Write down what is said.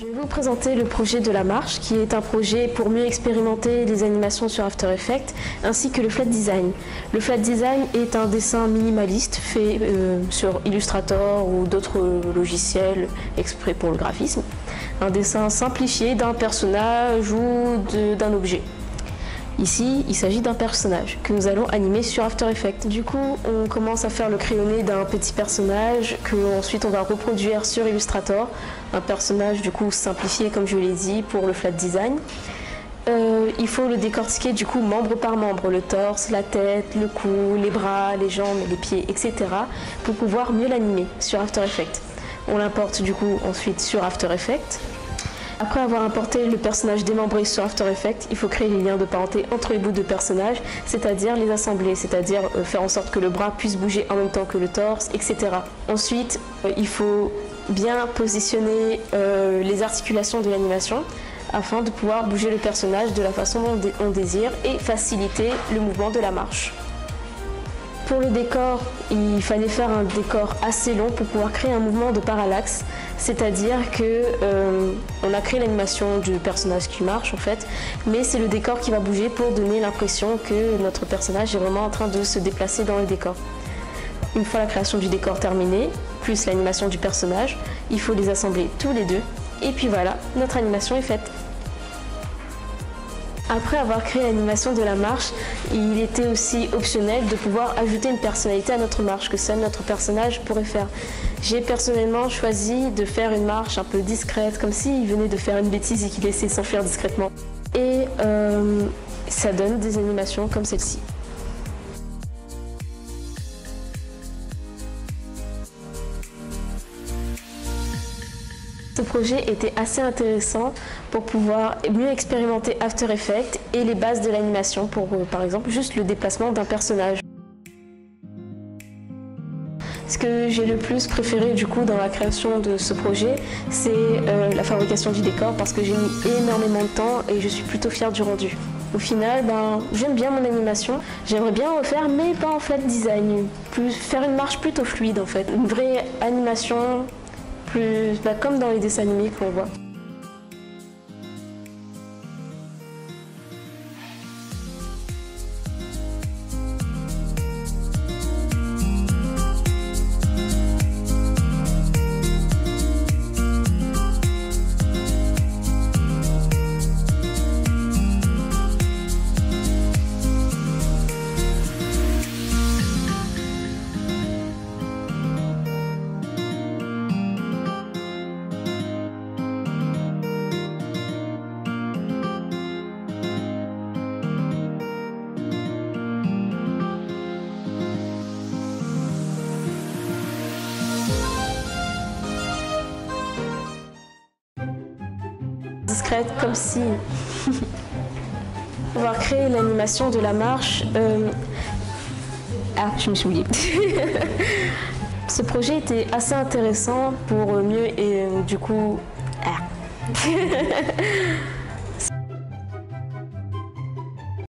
Je vais vous présenter le projet de la marche, qui est un projet pour mieux expérimenter les animations sur After Effects, ainsi que le flat design. Le flat design est un dessin minimaliste fait sur Illustrator ou d'autres logiciels exprès pour le graphisme. Un dessin simplifié d'un personnage ou d'un objet. Ici, il s'agit d'un personnage que nous allons animer sur After Effects. Du coup, on commence à faire le crayonné d'un petit personnage que ensuite on va reproduire sur Illustrator. Un personnage du coup simplifié, comme je l'ai dit, pour le flat design. Il faut le décortiquer du coup membre par membre, le torse, la tête, le cou, les bras, les jambes, les pieds, etc. pour pouvoir mieux l'animer sur After Effects. On l'importe du coup ensuite sur After Effects. Après avoir importé le personnage démembré sur After Effects, il faut créer les liens de parenté entre les bouts de personnages, c'est-à-dire les assembler, c'est-à-dire faire en sorte que le bras puisse bouger en même temps que le torse, etc. Ensuite, il faut bien positionner les articulations de l'animation afin de pouvoir bouger le personnage de la façon dont on désire et faciliter le mouvement de la marche. Pour le décor, il fallait faire un décor assez long pour pouvoir créer un mouvement de parallaxe, c'est-à-dire que on a créé l'animation du personnage qui marche en fait, mais c'est le décor qui va bouger pour donner l'impression que notre personnage est vraiment en train de se déplacer dans le décor. Une fois la création du décor terminée, plus l'animation du personnage, il faut les assembler tous les deux, et puis voilà, notre animation est faite. Après avoir créé l'animation de la marche, il était aussi optionnel de pouvoir ajouter une personnalité à notre marche que seul notre personnage pourrait faire. J'ai personnellement choisi de faire une marche un peu discrète, comme s'il venait de faire une bêtise et qu'il essayait de s'enfuir discrètement. Et ça donne des animations comme celle-ci. Ce projet était assez intéressant pour pouvoir mieux expérimenter After Effects et les bases de l'animation pour, par exemple, juste le déplacement d'un personnage. Ce que j'ai le plus préféré du coup dans la création de ce projet, c'est la fabrication du décor parce que j'ai mis énormément de temps et je suis plutôt fière du rendu. Au final, j'aime bien mon animation, j'aimerais bien refaire mais pas en flat design, faire une marche plutôt fluide en fait, une vraie animation comme dans les dessins animés qu'on voit. Discrète comme si pouvoir créer l'animation de la marche. Ah, je me suis oubliée. Ce projet était assez intéressant pour mieux et du coup. Ah.